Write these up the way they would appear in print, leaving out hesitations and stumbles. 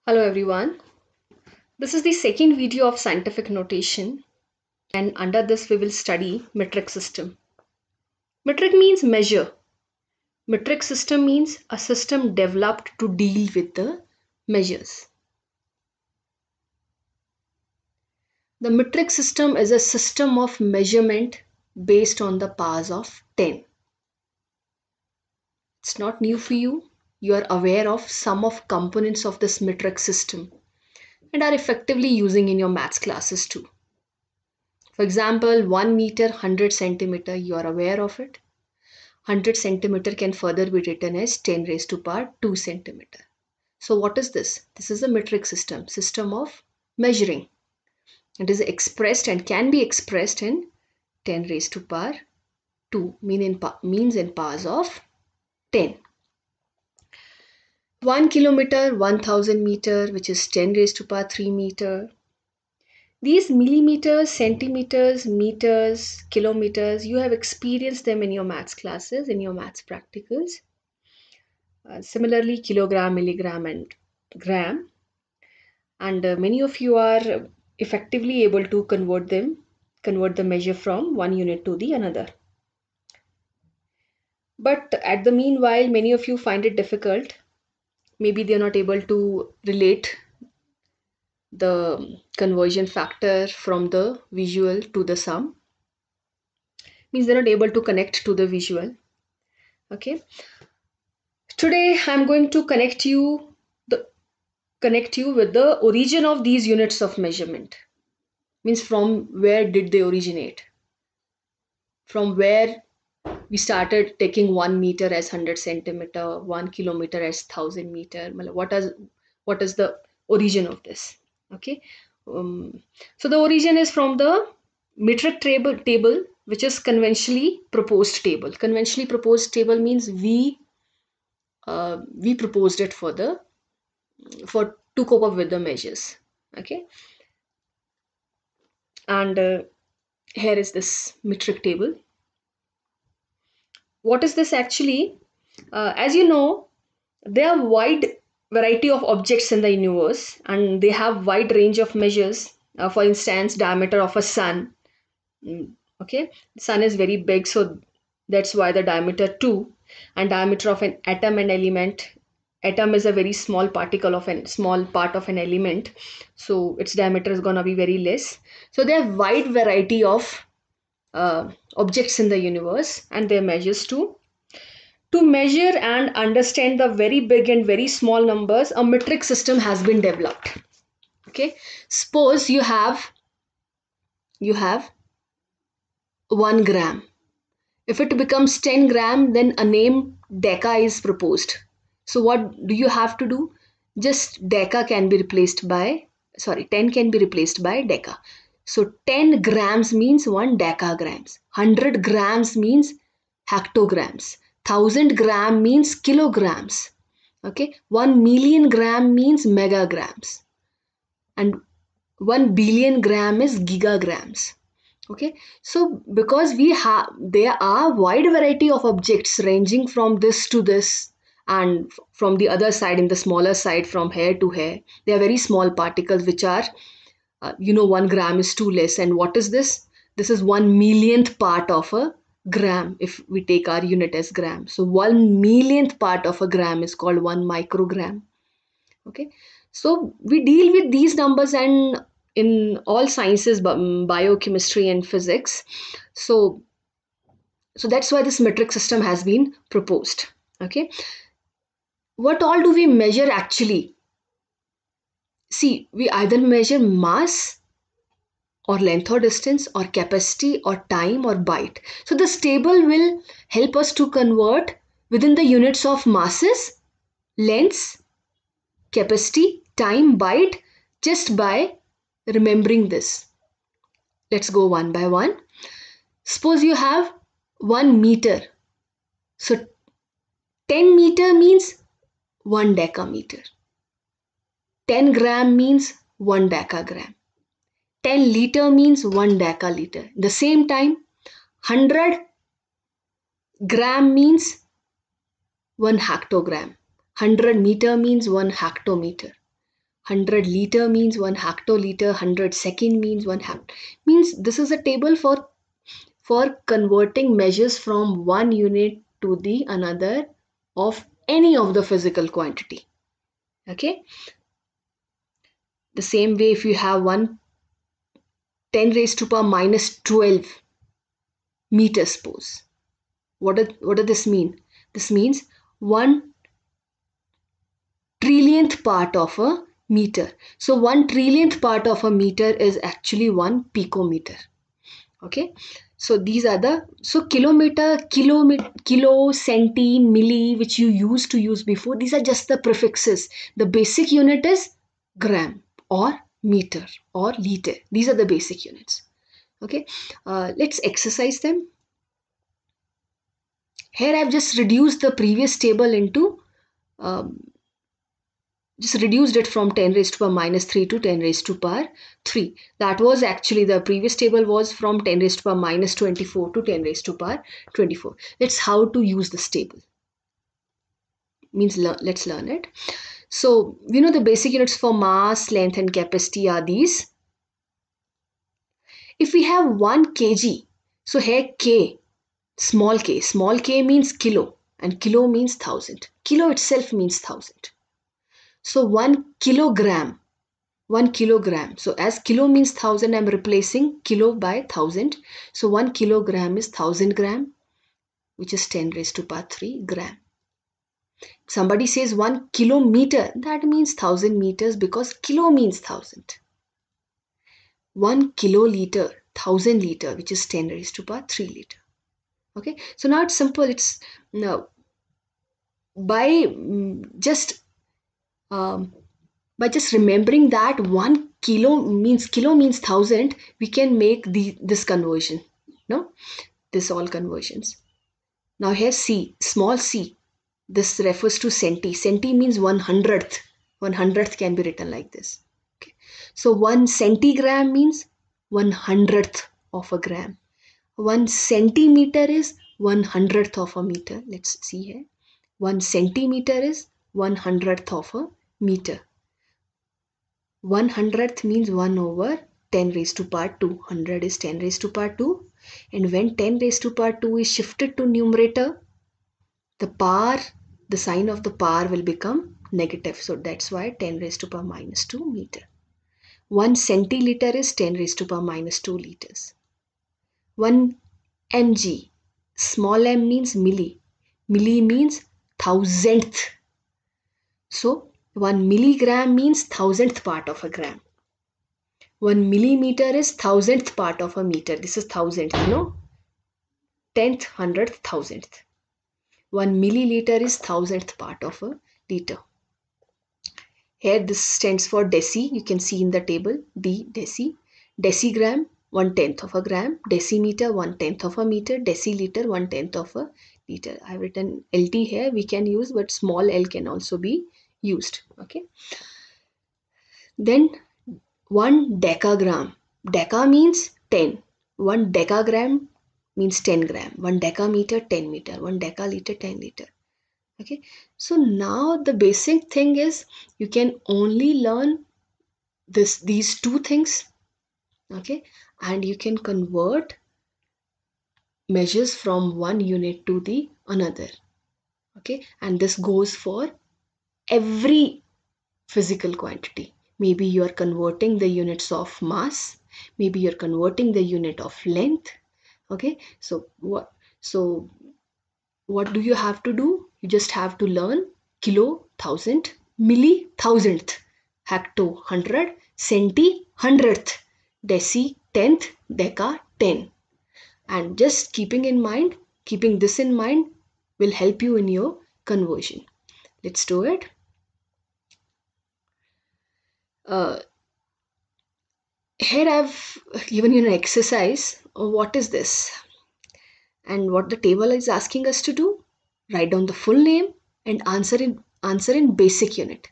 Hello everyone. This is the second video of scientific notation, and under this we will study metric system. Metric means measure. Metric system means a system developed to deal with the measures. The metric system is a system of measurement based on the powers of 10. It's not new for you. You are aware of some of components of this metric system and are effectively using in your maths classes too. For example, 1 meter, 100 centimeter, you are aware of it. 100 centimeter can further be written as 10 raised to power 2 centimeter. So what is this? This is a metric system of measuring. It is expressed and can be expressed in 10 raised to power 2, means in powers of 10. 1 kilometer, 1000 meter, which is 10 raised to power 3 meter. These millimeters, centimeters, meters, kilometers, you have experienced them in your maths classes, in your maths practicals. Similarly, kilogram, milligram, and gram. And many of you are effectively able to convert the measure from one unit to the another. But at the meanwhile, many of you find it difficult. Maybe they're not able to relate the conversion factor from the visual to the sum. Means they're not able to connect to the visual. Okay. Today I'm going to connect you with the origin of these units of measurement. Means from where did they originate? From where we started taking 1 meter as 100 centimeter, 1 kilometer as 1000 meter. What is the origin of this? Okay. So the origin is from the metric table, which is conventionally proposed table. Conventionally proposed table means we proposed it for to cope up with the measures. Okay. And here is this metric table. What is this actually? As you know, there are wide variety of objects in the universe and they have wide range of measures. For instance, diameter of a sun. Okay, the sun is very big, so that's why the diameter 2. And diameter of an atom and element. Atom is a very small particle of a small part of an element, so its diameter is gonna be very less. So there are wide variety of objects in the universe and their measures too. To measure and understand the very big and very small numbers, a metric system has been developed. Okay, suppose you have 1 gram. If it becomes 10 gram, then a name deca is proposed. So what do you have to do? Just deca can be replaced by, 10 can be replaced by deca. So 10 grams means 1 decagrams. 100 grams means hectograms. 1000 gram means kilograms. Okay, 1 million gram means megagrams. And 1 billion gram is gigagrams. Okay, so because there are wide variety of objects ranging from this to this and from the other side, in the smaller side, from here to here, they are very small particles which are 1 gram is too less. And what is this? This is 1 millionth part of a gram if we take our unit as gram. So 1 millionth part of a gram is called 1 microgram. Okay, so we deal with these numbers and in all sciences, biochemistry and physics. So that's why this metric system has been proposed. Okay, what all do we measure actually? See, we either measure mass or length or distance or capacity or time or byte. So this table will help us to convert within the units of masses, lengths, capacity, time, byte, just by remembering this. Let's go one by one. Suppose you have 1 meter. So 10 meter means 1 decameter. 10 gram means 1 decagram. 10 liter means 1 decaliter. The same time, 100 gram means 1 hectogram. 100 meter means 1 hectometer. 100 liter means 1 hectoliter, 100 second means 1 means this is a table for converting measures from one unit to the another of any of the physical quantity. Okay, the same way if you have 10 raised to power minus 12 meters, suppose, what does this mean? This means 1 trillionth part of a meter. So 1 trillionth part of a meter is actually 1 picometer. Okay, so these are the, so kilometer, kilo, centi, milli, which you used to use before, these are just the prefixes. The basic unit is gram or meter or liter. These are the basic units. Okay, let's exercise them. Here I've just reduced the previous table into just reduced it from 10 raised to power minus 3 to 10 raised to power 3. That was actually, the previous table was from 10 raised to power minus 24 to 10 raised to power 24. That's how to use this table. Means let's learn it. So we know the basic units for mass, length and capacity are these. If we have 1 kg, so here k, small k means kilo and kilo means 1000. Kilo itself means 1000. So 1 kilogram. 1 kilogram. So as kilo means 1000, I'm replacing kilo by 1000. So 1 kilogram is 1000 gram, which is 10 raised to power 3 gram. Somebody says 1 kilometer, that means 1000 meters because kilo means 1000. 1 kiloliter, 1000 liter, which is 10 raised to power 3 liter. Okay, so now it's simple. It's now by just remembering that 1 kilo means 1000, we can make this conversion. No, this all conversions. Now here C, small c, this refers to centi. Centi means 1/100th. 1/100th can be written like this. Okay. So 1 centigram means 1/100th of a gram. 1 centimeter is 1/100th of a meter. Let's see here. 1 centimeter is 1/100th of a meter. 1/100th means 1 over 10 raised to power 2. 100 is 10 raised to power 2. And when 10 raised to power 2 is shifted to numerator, the sign of the power will become negative. So that's why 10 raised to power minus 2 meter. 1 centiliter is 10 raised to power minus 2 liters. 1 mg, small m means milli. Milli means thousandth. So 1 milligram means thousandth part of a gram. 1 millimeter is thousandth part of a meter. This is thousandth, you know. 10th, 100th, thousandth. 1 milliliter is thousandth part of a liter. Here this stands for deci. You can see in the table D, deci. Decigram, 1/10 of a gram. Decimeter, 1/10 of a meter. Deciliter, 1/10 of a liter. I've written LT here. We can use, but small l can also be used. Okay. Then 1 decagram. Deca means 10. 1 decagram means 10 gram. 1 decameter, 10 meter. 1 decaliter, 10 liter. Okay, so now the basic thing is you can only learn these two things. Okay, and you can convert measures from one unit to the another. Okay, and this goes for every physical quantity. Maybe you are converting the units of mass, maybe you're converting the unit of length. Okay, so what do you have to do? You just have to learn kilo, 1000, milli, thousandth, hecto, 100, centi, 100th, deci, 10th, deca, 10. And just keeping this in mind will help you in your conversion. Let's do it. Here I've given you an exercise. What is this? And what the table is asking us to do, write down the full name and answer in basic unit.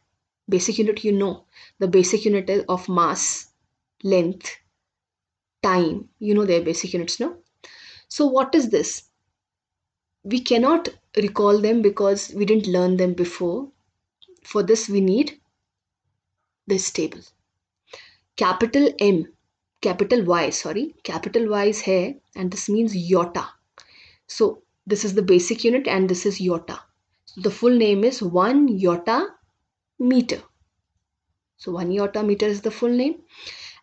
Basic unit, you know, the basic unit of mass, length, time, you know their basic units, no? So what is this? We cannot recall them because we didn't learn them before. For this we need this table. Capital M, capital Y, sorry, capital Y is here, and this means iota. So this is the basic unit and this is iota. So the full name is 1 iota meter. So 1 iota meter is the full name.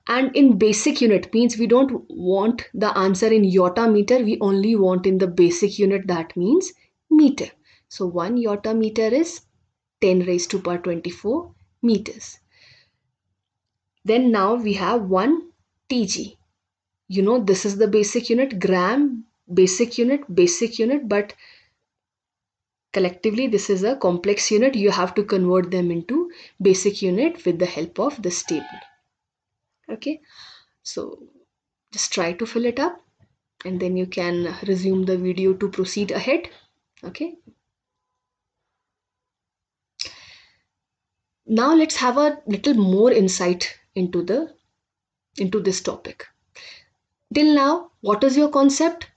And in basic unit means we don't want the answer in iota meter, we only want in the basic unit, that means meter. So 1 iota meter is 10 raised to power 24 meters. Then now we have 1 TG. You know, this is the basic unit, gram, basic unit, but collectively this is a complex unit. You have to convert them into basic unit with the help of this table. Okay, so just try to fill it up and then you can resume the video to proceed ahead. Okay, now let's have a little more insight into this topic. Till now, what is your concept?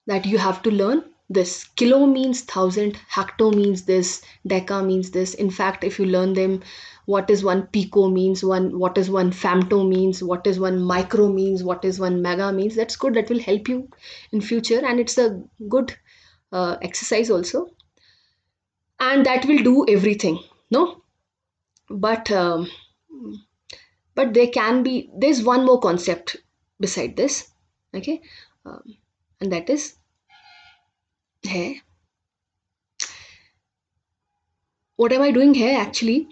That you have to learn this. Kilo means 1000, hecto means this, deca means this. In fact, if you learn them, what is 1 pico means, what is 1 femto means, what is 1 micro means, what is 1 mega means, that's good. That will help you in future, and it's a good exercise also. And that will do everything, no? But there's one more concept beside this. Okay, and that is here. What am I doing here actually?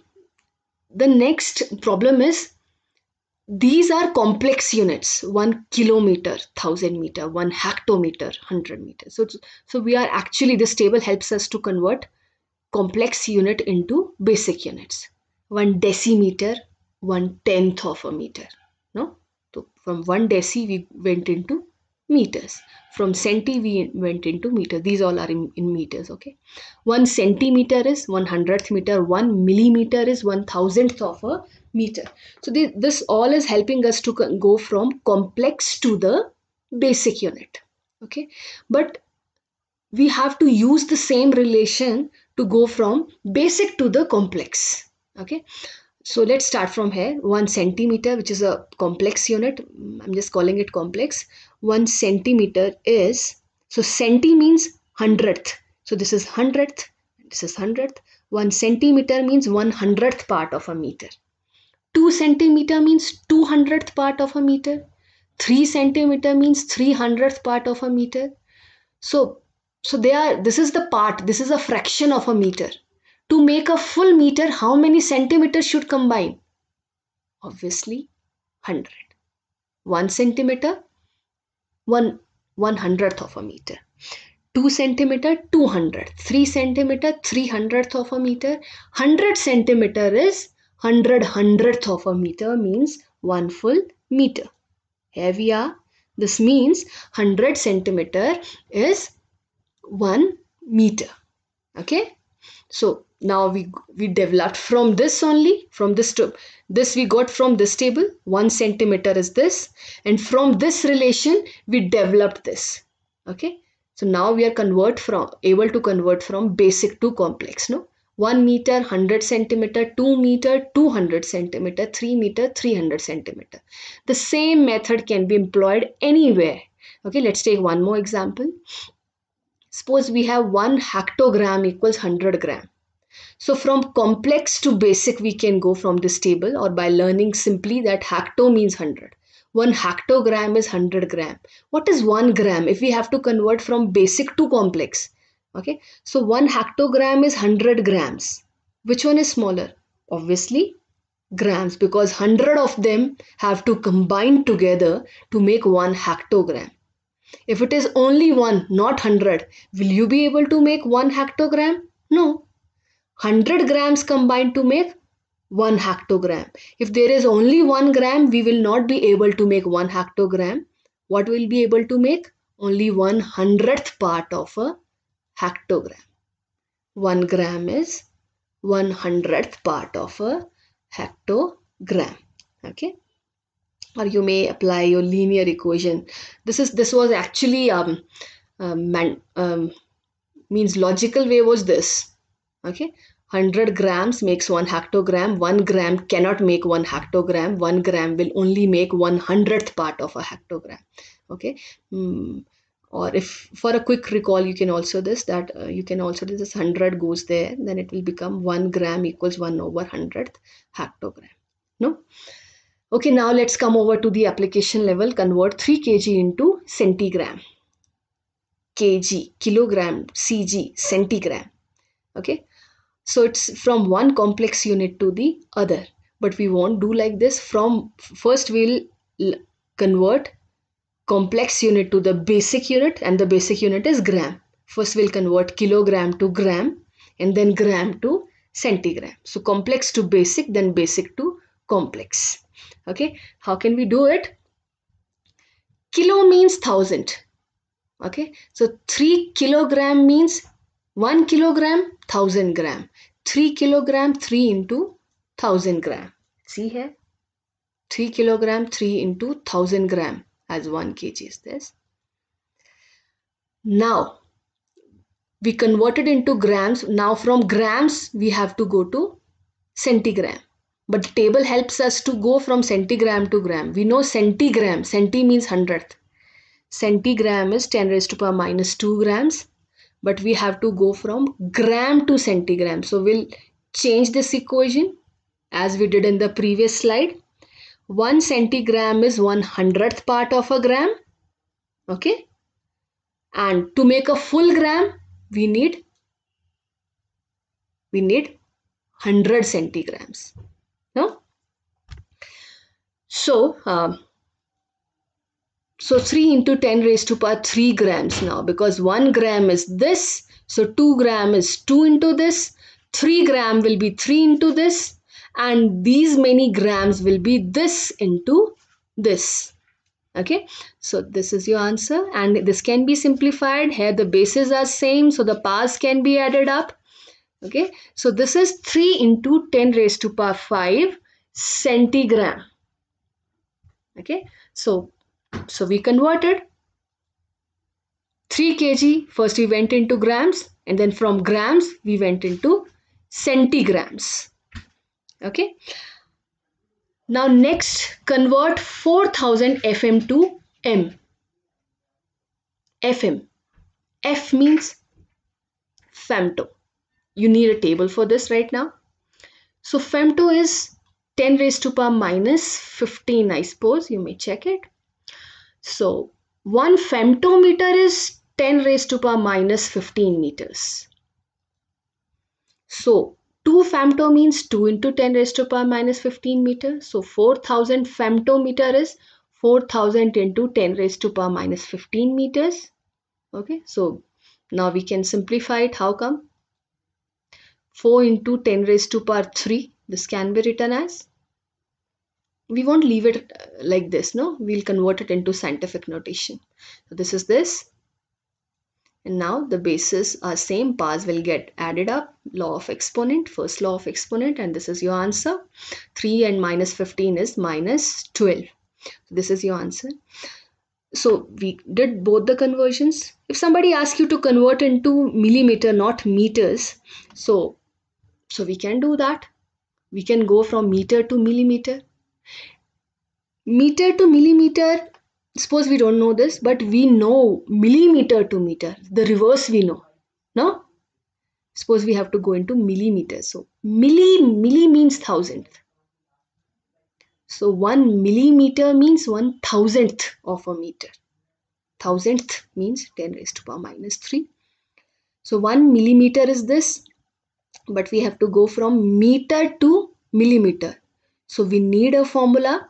The next problem is these are complex units: 1 kilometer, 1000 meter, 1 hectometer, 100 meters. So we are actually, this table helps us to convert complex unit into basic units. 1 decimeter, 1/10 of a meter. No, so from 1 deci we went into meters. From centi we went into meter. These all are in meters. Okay, 1 centimeter is 1/100th meter. 1 millimeter is 1/1000th of a meter. So this all is helping us to go from complex to the basic unit. Okay, but we have to use the same relation to go from basic to the complex. Okay, so let's start from here. 1 centimeter, which is a complex unit, I'm just calling it complex. 1 centimeter is, so centi means 100th. So this is 100th, this is 100th. 1 centimeter means 1/100th part of a meter. 2 centimeter means 200th part of a meter. 3 centimeter means 300th part of a meter. So this is the part, this is a fraction of a meter. To make a full meter, how many centimeters should combine? Obviously 100. 1 centimeter, 1/100th of a meter. 2 centimeter, 200. 3 centimeter, 300th of a meter. 100 centimeter is 100/100th of a meter, means 1 full meter. Here we are. This means 100 centimeter is 1 meter. Okay, so now we developed from this only, from this to this we got from this table. 1 centimeter is this, and from this relation we developed this. Okay, so now we are able to convert from basic to complex. No, 1 meter 100 centimeter, 2 meter 200 centimeter, 3 meter 300 centimeter. The same method can be employed anywhere. Okay, let's take one more example. Suppose we have 1 hectogram equals 100 gram. So from complex to basic we can go from this table, or by learning simply that hecto means 100. 1 hectogram is 100 gram. What is 1 gram if we have to convert from basic to complex? Okay, so 1 hectogram is 100 grams. Which one is smaller? Obviously grams, because 100 of them have to combine together to make 1 hectogram. If it is only 1, not 100, will you be able to make 1 hectogram? No. 100 grams combined to make 1 hectogram. If there is only 1 gram, we will not be able to make 1 hectogram. What will be able to make? Only 1/100th part of a hectogram. 1 gram is 1/100th part of a hectogram. Okay, or you may apply your linear equation. This was actually means logical way was this. Okay, 100 grams makes 1 hectogram. 1 gram cannot make 1 hectogram. 1 gram will only make 1/100th part of a hectogram. Okay. Or if for a quick recall, you can also this 100 goes there, then it will become 1 gram equals 1/100th hectogram. No? Okay, now let's come over to the application level. Convert 3 kg into centigram. Kg, kilogram, cg, centigram. Okay. So it's from one complex unit to the other. But we won't do like this. First we'll convert complex unit to the basic unit, and the basic unit is gram. First we'll convert kilogram to gram and then gram to centigram. So complex to basic, then basic to complex. Okay, how can we do it? Kilo means 1000. Okay, so 3 kilogram means 1 kilogram, 1000 gram. 3 kilogram, 3 into 1000 gram. See here, 3 kilogram, 3 into 1000 gram as 1 kg is this. Now we converted into grams. Now from grams we have to go to centigram. But the table helps us to go from centigram to gram. We know centigram, centi means 100th. Centigram is 10 raised to power minus 2 grams. But we have to go from gram to centigram. So we'll change this equation as we did in the previous slide. 1 centigram is 1/100th part of a gram. Okay. And to make a full gram, we need 100 centigrams. No? So 3 into 10 raised to power 3 grams now, because 1 gram is this. So 2 gram is 2 into this. 3 gram will be 3 into this. And these many grams will be this into this. Okay. So this is your answer. And this can be simplified. Here the bases are same. So the powers can be added up. Okay. So this is 3 into 10 raised to power 5 centigram. Okay. So we converted 3 kg. First we went into grams, and then from grams we went into centigrams. Okay. Now next, convert 4000 FM to M. FM. F means femto. You need a table for this right now. So femto is 10 raised to power minus 15, I suppose. You may check it. So 1 femtometer is 10 raised to power minus 15 meters. So 2 femto means 2 into 10 raised to power minus 15 meters. So 4000 femtometer is 4000 into 10 raised to power minus 15 meters. Okay, so now we can simplify it. How come? 4 into 10 raised to power 3. This can be written as, we won't leave it like this, no? We'll convert it into scientific notation. So this is this. And now the bases are same. Powers will get added up. Law of exponent, first law of exponent, and this is your answer. 3 and minus 15 is minus 12. This is your answer. So we did both the conversions. If somebody asks you to convert into millimeter, not meters, so we can do that. We can go from meter to millimeter. Meter to millimeter, suppose we don't know this, but we know millimeter to meter. The reverse we know. No? Suppose we have to go into millimeters. So milli means 1000th. So 1 millimeter means 1/1000th of a meter. 1000th means 10 raised to power minus 3. So 1 millimeter is this, but we have to go from meter to millimeter. So we need a formula.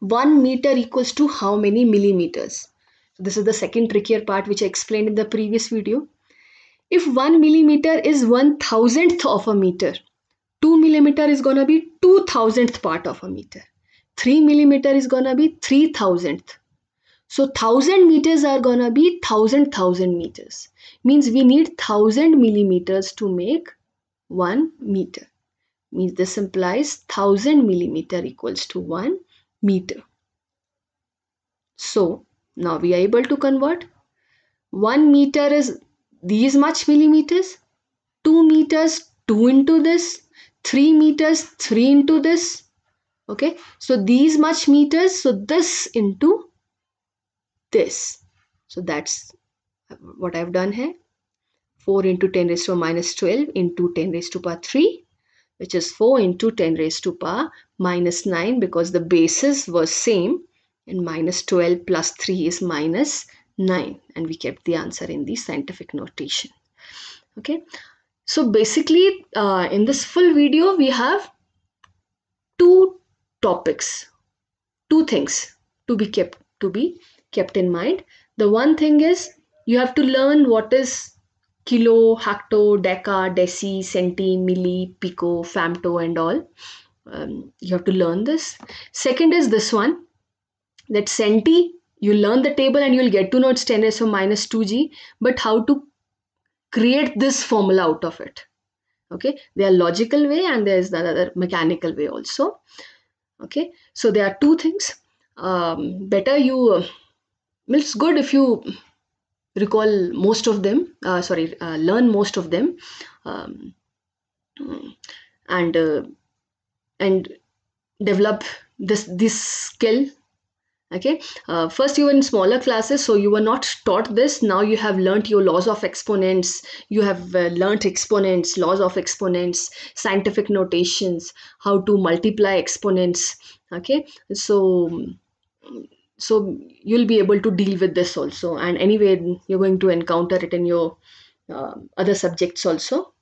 1 meter equals to how many millimeters? So this is the second trickier part which I explained in the previous video. If 1 millimeter is 1/1000th of a meter, 2 millimeter is going to be 2000th part of a meter. 3 millimeter is going to be 3000th. So 1000 meters are going to be 1000 meters. Means we need 1000 millimeters to make 1 meter. Means this implies 1000 millimeter equals to 1 meter. So now we are able to convert. 1 meter is these much millimeters. 2 meters, 2 into this, 3 meters, 3 into this. Okay, so these much meters, so this into this. So that's what I've done here. 4 into 10 raised to minus 12 into 10 raised to power 3, which is 4 into 10 raised to power minus 9, because the bases were same, and minus 12 plus 3 is minus 9, and we kept the answer in the scientific notation. Okay, so basically in this full video we have two topics, two things to be kept in mind. The one thing is you have to learn what is kilo, hecto, deca, deci, centi, milli, pico, femto and all. You have to learn this. Second is this one, that centi, you learn the table and you'll get to know it's 10 raised to minus 2g, but how to create this formula out of it. Okay, there are logical way and there's the other mechanical way also. Okay, so there are two things. Better you, it's good if you recall most of them, learn most of them, um, and develop this skill. Okay, first you were in smaller classes, so you were not taught this. Now you have learnt your laws of exponents, you have learnt exponents, laws of exponents, scientific notations, how to multiply exponents. Okay, so you'll be able to deal with this also, and anyway you're going to encounter it in your other subjects also.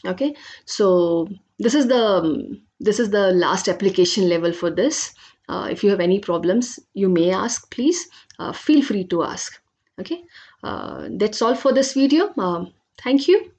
Okay, so this is the last application level for this. If you have any problems, you may ask, please feel free to ask. Okay, that's all for this video. Thank you.